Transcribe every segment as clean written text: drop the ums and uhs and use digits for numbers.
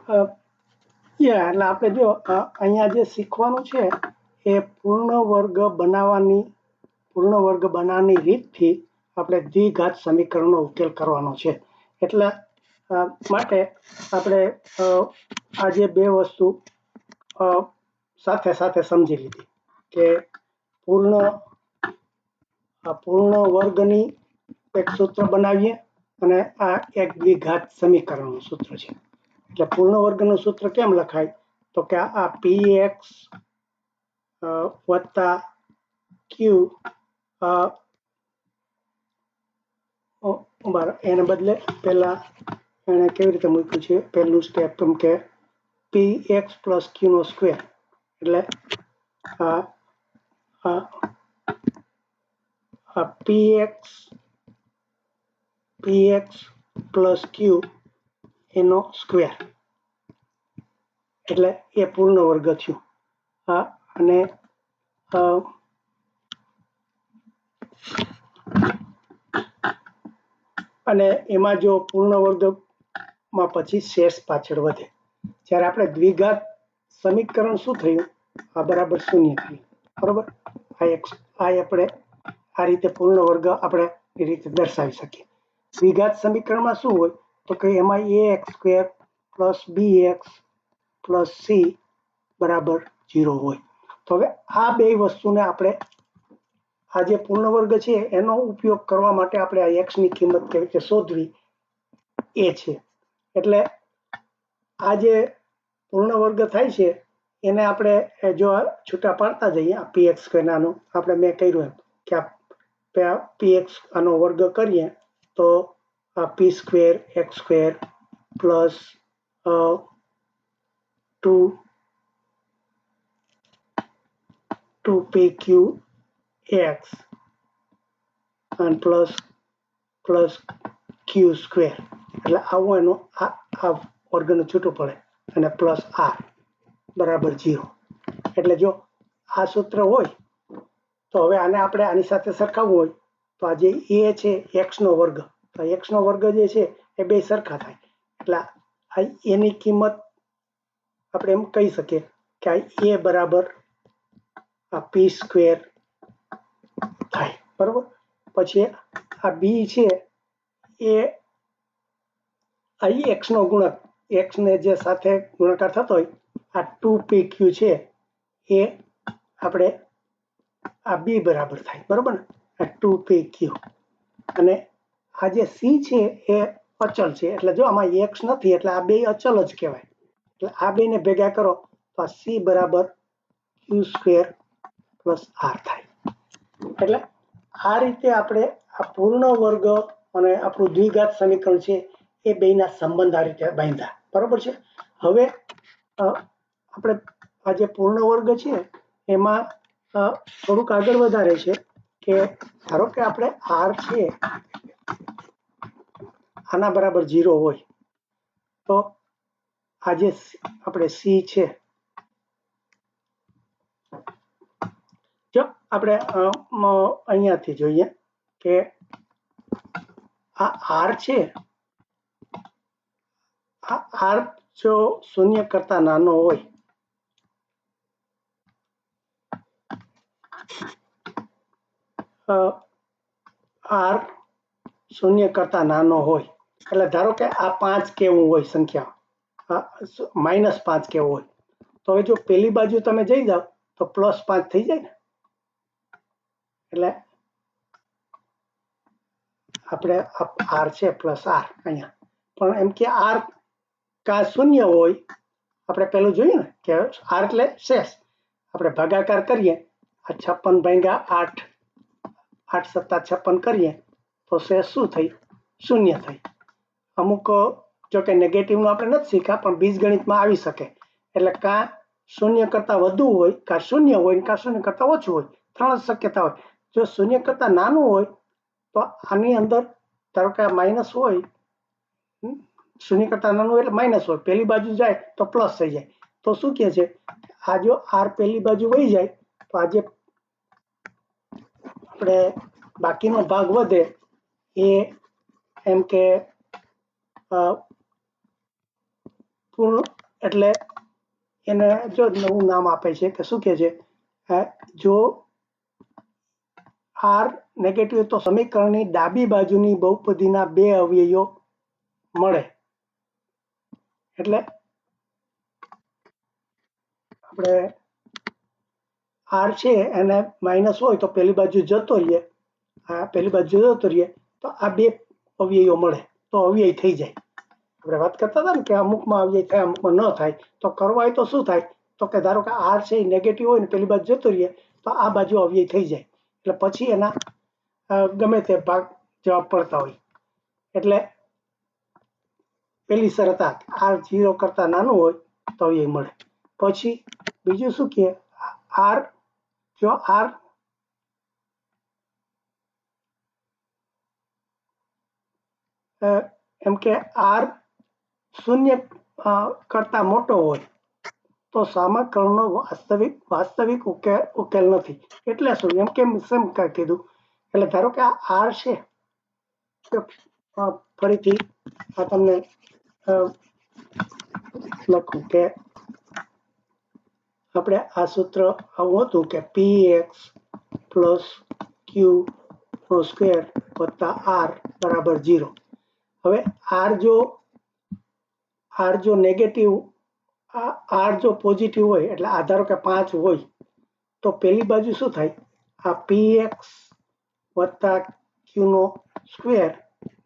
એટલે આપણે જો અહીંયા જે શીખવાનું છે એ પૂર્ણ વર્ગ બનાવવાની રીતથી આપણે દ્વિઘાત સમીકરણનો ઉકેલ કરવાનો છે. એટલે માટે આપણે આજે બે વસ્તુ સાથે સાથે સમજી લીધી કે પૂર્ણ વર્ગની એક સૂત્ર બનાવીએ અને આ એક દ્વિઘાત સમીકરણનું સૂત્ર છે. એટલે પૂર્ણ વર્ગનું સૂત્ર કેમ લખાય તો કે આ px વત્તા q એને બદલે પહેલા એને કેવી રીતે મૂક્યું છે, પહેલું સ્ટેપ એમ કે px પ્લસ q નો સ્ક્વેર એટલે px પ્લસ q એનો સ્ક્વેર એટલે એ પૂર્ણ વર્ગ થયું. અને એમાં જો પૂર્ણ વર્ગમાં પછી શેષ પાછળ વધે, જ્યારે આપણે દ્વિઘાત સમીકરણ શું થયું, આ બરાબર શૂન્ય થયું. બરોબર, આ આપણે આ રીતે પૂર્ણ વર્ગ આપણે એ રીતે દર્શાવી શકીએ. દ્વિઘાત સમીકરણમાં શું હોય તો કે એમાં ax square plus bx plus c બરાબર 0 હોય. તો હવે આ બે વસ્તુને આપણે આ જે પૂર્ણ વર્ગ છે એનો ઉપયોગ કરવા માટે આપણે આ x ની કિંમત કેવી રીતે શોધવી એ છે. એટલે આ જે પૂર્ણ વર્ગ થાય છે એને આપણે જો છૂટા પાડતા જઈએ, આ px સ્ક્વેર નાનું આપણે મેં કર્યું એમ કે આ px આનો વર્ગ કરીએ તો આ p square x square plus 2pqx અને પ્લસ q સ્ક્વેર એટલે આવું એનું આ વર્ગનું છૂટું પડે અને પ્લસ r બરાબર 0. એટલે જો આ સૂત્ર હોય તો હવે આને આપણે આની સાથે સરખાવવું હોય તો આ જે a છે x નો વર્ગ, તો x નો વર્ગ જે છે એ બે સરખા થાય. એટલે એની કિંમત આપણે એમ કહી શકીએ કે આ a બરાબર આ p સ્ક્વેર થાય. બરોબર, પછી આ b છે એ x નો ગુણક, x ને જે સાથે ગુણાકાર થતો હોય આ 2pq છે એ આપણે આ b બરાબર થાય. બરોબર ને, આ 2pq અને આ જે c છે એ અચલ છે. એટલે જો આમાં x નથી એટલે આ બે અચલ જ કહેવાય. એટલે આ બે ને ભેગા કરો તો આ c બરાબર q સ્ક્વેર પ્લસ r થાય. એટલે આ રીતે આપણે આ પૂર્ણ વર્ગ અને આપણું દ્વિઘાત સમીકરણ છે એ બેના સંબંધ આ રીતે બાંધ્યા. બરોબર છે. હવે આપણે આ જે પૂર્ણ વર્ગ છે એમાં થોડુંક આગળ વધારે છે કે ધારો કે આપણે r છે આના બરાબર 0 હોય તો આ જે આપણે c છે, જો આપણે અહીંયાથી જોઈએ કે આ r છે, આ r જો 0 કરતા નાનો હોય r 0 કરતા નાનો હોય એટલે ધારો કે આ 5 કેવું હોય સંખ્યા, -5 કેવું હોય તો હવે જો પેલી બાજુ તમે જઈ જાઓ તો +5 થઈ જાય ને. એટલે આપણે r છે પ્લસ r અહીંયા પણ એમ કે r કા 0 હોય, આપણે પેલું જોયું ને કે r એટલે શેષ, આપણે ભાગાકાર કરીએ આ 56 ભાગ્યા 8 8 + 56 કરીએ તો શેષ શું થઈ? 0 થઈ. અમુક જો કે નેગેટિવનું આપણે નથી શીખ્યા પણ બીજગણિતમાં આવી શકે. એટલે કા 0 કરતા વધુ હોય, કા 0 હોય, કા 0 કરતા ઓછું હોય, 3 શક્યતા હોય. જો 0 કરતા નાનું હોય તો આની અંદર ધારો કે માઇનસ હોય, 0 કરતા નાનું એટલે માઇનસ હોય, પેલી બાજુ જાય તો પ્લસ થઈ જાય. તો શું કહે છે, આ જો r પેલી બાજુ વહી જાય તો આ જે આપણે બાકીનો ભાગ વધે એ એમ કે પૂર્ણ એટલે એને જો નવું નામ આપે છે કે શું કહે છે, જો આર નેગેટિવ તો સમીકરણની ડાબી બાજુની બહુપદીના બે અવયવો મળે. એટલે આપણે આર છે એને માઇનસ હોય તો પેલી બાજુ જતો રહીએ, આ પેલી બાજુ જતો રહીએ તો આ બે અવયવો મળે તો અવયવ થઈ જાય. આપણે વાત કરતા હતા ને કે અમુકમાં અવયવ થાય અમુકમાં ન થાય, તો કરવા હોય તો શું થાય, તો કે ધારો કે આર છે એ નેગેટિવ હોય ને પેલી બાજુ જતો રહીએ તો આ બાજુ અવયવ થઈ જાય. એટલે પછી એના ગમે તે ભાગ જવાબ પડતા હોય. એટલે પેલી શરત આર 0 કરતા નાનું હોય તો અવયવ મળે. પછી બીજું શું કે આર જો આર એમ કે આર 0 કરતા મોટો હોય તો સમીકરણનો વાસ્તવિક ઉકેલ નથી. એટલે શું એમ કેમ કીધું, એટલે ધારો કે આ આર છે, ફરીથી આ તમને લખું કે આપણે આ સૂત્ર આવું હતું કે px પ્લસ ક્યુ નો સ્ક્વેર વત્તા આર બરાબર 0. હવે આર જો નેગેટિવ આર જો પોઝિટિવ હોય એટલે આ ધારો કે 5 હોય તો પેલી બાજુ શું થાય, આ px વત્તા ક્યુ નો સ્ક્વેર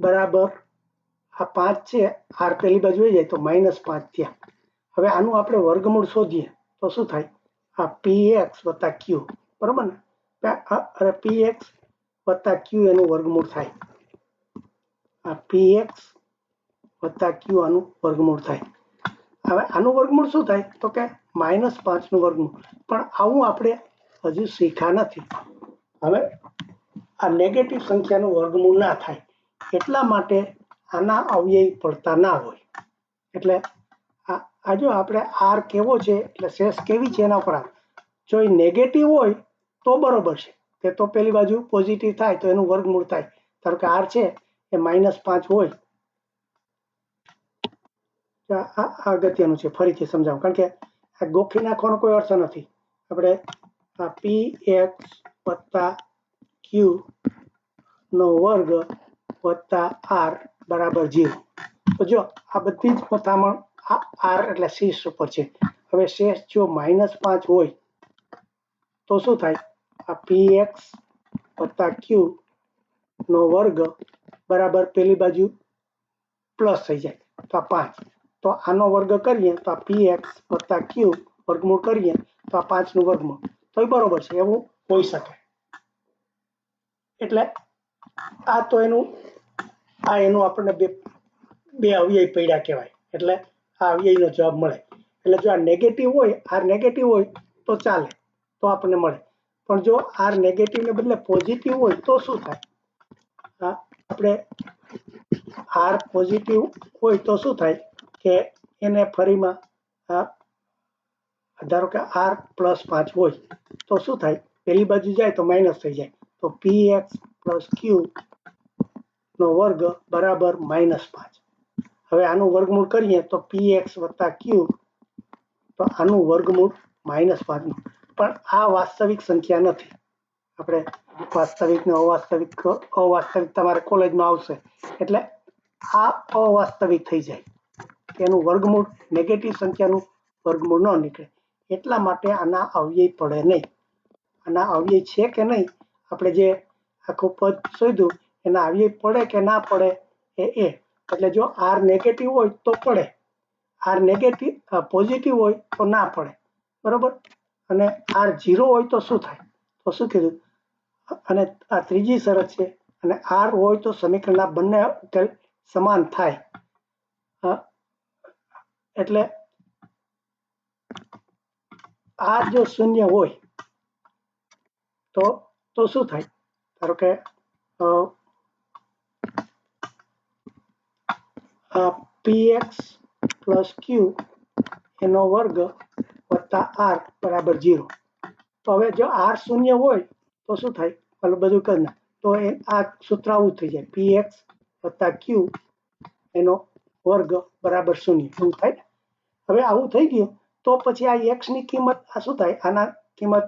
બરાબર આ 5 છે, આર પેલી બાજુ આવી જાય તો -5 થયા. હવે આનું આપણે વર્ગમૂળ શોધીએ તો શું થાય, આ px વત્તા ક્યુ બરાબર ને, અરે px વત્તા ક્યુ એનું વર્ગમૂળ થાય, આ px વત્તા ક્યુ આનું વર્ગમૂળ થાય. હવે આનું વર્ગમૂળ શું થાય તો કે -5 નું વર્ગમૂળ. પણ આવું આપણે હજુ શીખ્યા નથી. હવે આ નેગેટિવ સંખ્યાનું વર્ગમૂળ ના થાય એટલા માટે આના અવયવ પડતા ના હોય. એટલે આ જો આપણે આર કેવો છે એટલે શેષ કેવી છે એના પર જો એ નેગેટિવ હોય તો બરોબર છે, કે તો પેલી બાજુ પોઝિટિવ થાય તો એનું વર્ગમૂળ થાય. ધારો કે આર છે એ -5 હોય, આ અગત્યનું છે, ફરીથી સમજાવું કારણ કે આ ગોખી નાખવાનો કોઈ અર્થ નથી. આપણે આ px વત્તા ક્યુ નો વર્ગ વત્તા આર બરાબર 0. તો જો આ બધી જ મથામણ આર એટલે શેષ ઉપર છે. હવે શેષ જો -5 હોય તો શું થાય, આ px વત્તા ક્યુ નો વર્ગ બરાબર પેલી બાજુ પ્લસ થઈ જાય તો આ 5. તો આનો વર્ગ કરીએ તો આ px વત્તા ક્યુ વર્ગમૂળ કરીએ તો આ 5 નું વર્ગમૂળ, તો બરોબર છે, એવું હોઈ શકે. એટલે આ તો એનું આપણને બે અવયવ પડ્યા કહેવાય. એટલે આ અવયવનો જવાબ મળે. એટલે જો આ નેગેટિવ હોય, આર નેગેટિવ હોય તો ચાલે, તો આપણને મળે. પણ જો આર નેગેટિવ ને બદલે પોઝિટિવ હોય તો શું થાય, આપણે આર પોઝિટિવ હોય તો શું થાય કે એને ફરીમાં ધારો કે આર +5 હોય તો શું થાય, પેલી બાજુ જાય તો માઇનસ થઈ જાય, તો px પ્લસ ક્યુ નો વર્ગ બરાબર -5. હવે આનું વર્ગમૂળ કરીએ તો px વત્તા ક્યુ, તો આનું વર્ગમૂળ -5 નું. પણ આ વાસ્તવિક સંખ્યા નથી. આપણે વાસ્તવિક ને અવાસ્તવિક તમારે કોલેજમાં આવશે એટલે આ અવાસ્તવિક થઈ જાય, એનું વર્ગમૂળ નેગેટિવ સંખ્યાનું વર્ગમૂળ ન નીકળે. એટલા માટે આના અવયવ પડે નહીં. આના અવયવ છે કે નહીં, આપણે જે આખું પદ શોધ્યું એના અવયવ પડે કે ના પડે એટલે જો આર નેગેટિવ હોય તો પડે, આર નેગેટિવ પોઝિટિવ હોય તો ના પડે, બરોબર. અને આર 0 હોય તો શું થાય, તો શું કીધું, અને આ ત્રીજી શરત છે. અને આર હોય તો સમીકરણના બંને ઉકેલ સમાન થાય. એટલે આર જો 0 હોય તો શું થાય, ધારો કે px પ્લસ ક્યુ એનો વર્ગ વત્તા આર બરાબર 0. તો હવે જો આર 0 હોય તો શું થાય, બધું કરી નાખ તો આ સૂત્ર આવું થઈ જાય, px વત્તા ક્યુ એનો વર્ગ બરાબર 0 એવું થાય. હવે આવું થઈ ગયું તો પછી આ x ની કિંમત આ શું થાય, આના કિંમત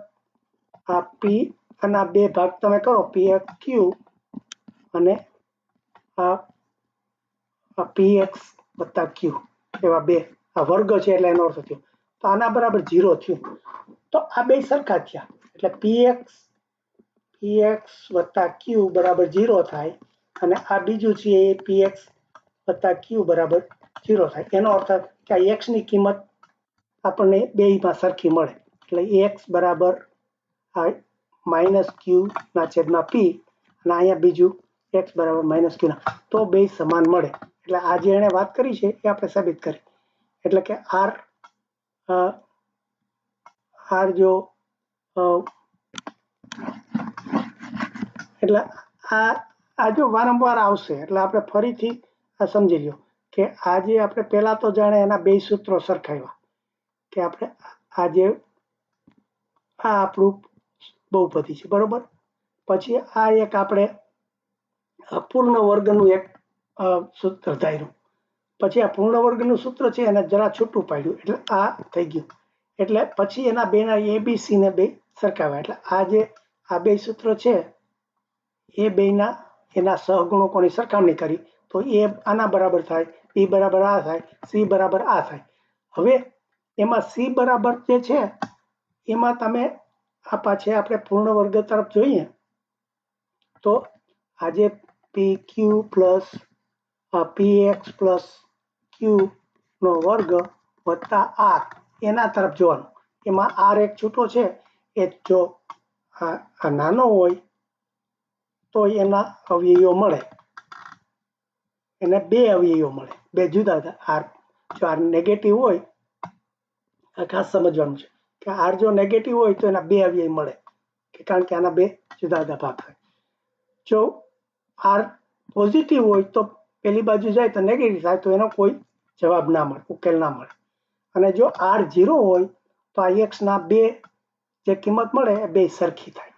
આ p આના બે ભાગ તમે કરો pq અને આ px વત્તા q એવા બે આ વર્ગ છે એટલે એનો અર્થ થયો તો આના બરાબર 0 થયું તો આ બે સરખા થયા એટલે px વત્તા q બરાબર 0 થાય અને આ બીજું છે એ px વત્તા q બરાબર 0 થાય એનો અર્થ કે આ x ની કિંમત આપણને બેયમાં સરખી મળે એટલે x બરાબર આ માઇનસ q ના છેદમાં p અને અહીંયા બીજું x બરાબર માઇનસ q ના તો બે સમાન મળે એટલે આ જે એને વાત કરી છે એ આપણે સાબિત કરી એટલે કે r જો એટલે આ જો વારંવાર આવશે એટલે આપણે ફરીથી આ સમજી લ્યો કે આજે આપણે પહેલા તો જાણે એના બે સૂત્રો સરખાવ્યા કે આપણે આજે આ આપણું બહુપદી છે બરોબર, પછી આ એક આપણે પૂર્ણ વર્ગનું એક સૂત્ર ધાર્યું, પછી આ પૂર્ણ વર્ગનું સૂત્ર છે એને જરા છૂટું પાડ્યું એટલે આ થઈ ગયું એટલે પછી એના બેના એબીસી ને બે સરખાવ્યા એટલે આ જે આ બે સૂત્ર છે એ બેના એના સહગુણકોની સરખામણી કરી તો એ આના બરાબર થાય, બી બરાબર આ થાય, સી બરાબર આ થાય. હવે એમાં સી બરાબર જે છે એમાં તમે આ પાછે આપણે પૂર્ણ વર્ગ તરફ જોઈએ તો આજે pq plus px plus q નો વર્ગ વત્તા r એના તરફ જોવાનું, એમાં r એક છૂટો છે એ જો આ નાનો હોય તો એના અવયવો મળે, એને બે અવયવો મળે, બે જુદા જુદા r જો r નેગેટિવ હોય આ ખાસ સમજવાનું છે કે r જો નેગેટિવ હોય તો એના બે અવયવ મળે કે કારણ કે આના બે જુદા જુદા ભાગ થાય. જો r પોઝિટિવ હોય તો પેલી બાજુ જાય તો નેગેટિવ થાય તો એનો કોઈ જવાબ ના મળે, ઉકેલ ના મળે અને જો r 0 હોય તો આ x ના બે જે કિંમત મળે એ બે સરખી થાય.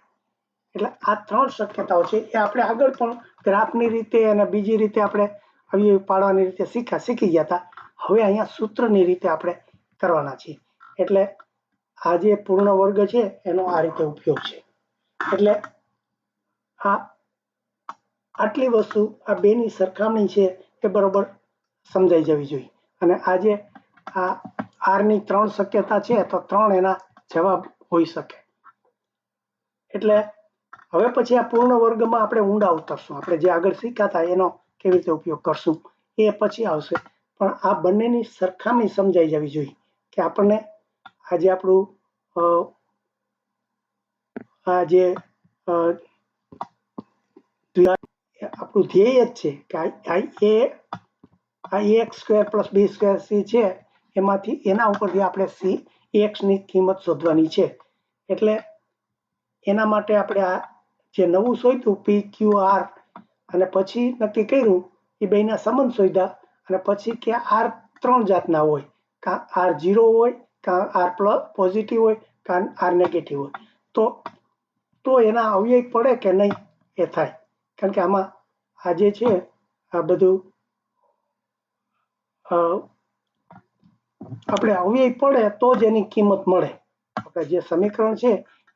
એટલે આ ત્રણ શક્યતાઓ છે એ આપણે આગળ પણ ગ્રાફની રીતે અને બીજી રીતે આપણે અવયવ પાડવાની રીતે શીખી ગયા હતા. હવે અહીંયા સૂત્રની રીતે આપણે કરવાના છીએ એટલે આ જે પૂર્ણ વર્ગ છે એનો આ રીતે ઉપયોગ છે. એટલે આટલી વસ્તુ આ બેની સરખામણી છે એ બરોબર સમજાઈ જવી જોઈએ અને આજે આ r ની ત્રણ શક્યતા છે તો ત્રણ એના જવાબ હોઈ શકે. એટલે હવે પછી આ પૂર્ણ વર્ગમાં આપણે ઊંડા ઉતરશું, આપણે જે આગળ શીખ્યા હતા એનો કેવી રીતે ઉપયોગ કરશું એ પછી આવશે, પણ આ બંનેની સરખામણી સમજાઈ જવી જોઈએ કે આપણને આજે આપણું આ જે આપણું ધ્યેય જ છે કે આ ax સ્ક્વેર પ્લસ બી સ્ક્વેર સી છે એમાંથી એના ઉપરથી આપણે સી એક્સ ની કિંમત શોધવાની છે. એટલે એના માટે આપણે આ જે નવું શોધ્યું પી ક્યુ આર અને પછી નક્કી કર્યું એ બેના સંબંધ શોધ્યા અને પછી કે આર ત્રણ જાતના હોય, કાં આર 0 હોય, કાં આર પ્લસ પોઝિટિવ હોય, કાં આર નેગેટિવ હોય તો એના અવયવ પડે કે નહીં એ થાય, કારણ કે આમાં આ જે છે આ બધું આપણે અવયવ પડે તો જ એની કિંમત મળે. આપણે જે સમીકરણ છે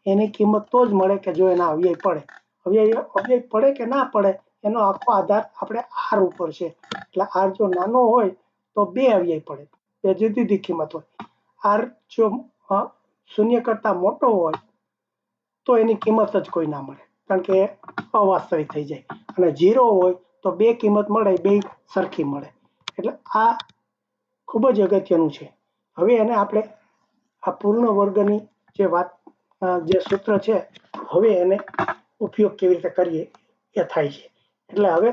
એની કિંમત તો જ મળે કે જો એના અવયવ પડે. અવયવ પડે કે ના પડે એનો આખો આધાર આપણે આર ઉપર છે. એટલે આર જો નાનો હોય તો બે અવયવ પડે, બે જુદી જુદી કિંમત હોય. આર જો 0 કરતા મોટો હોય તો એની કિંમત જ કોઈ ના મળે કારણ કે અવાસ્તવિક થઈ જાય અને 0 હોય તો બે કિંમત મળે, બે સરખી મળે. એટલે આ ખૂબ જ અગત્યનું છે. હવે એને આપણે આ પૂર્ણ વર્ગની જે વાત જે સૂત્ર છે હવે એને ઉપયોગ કેવી રીતે કરીએ એ થાય છે. એટલે હવે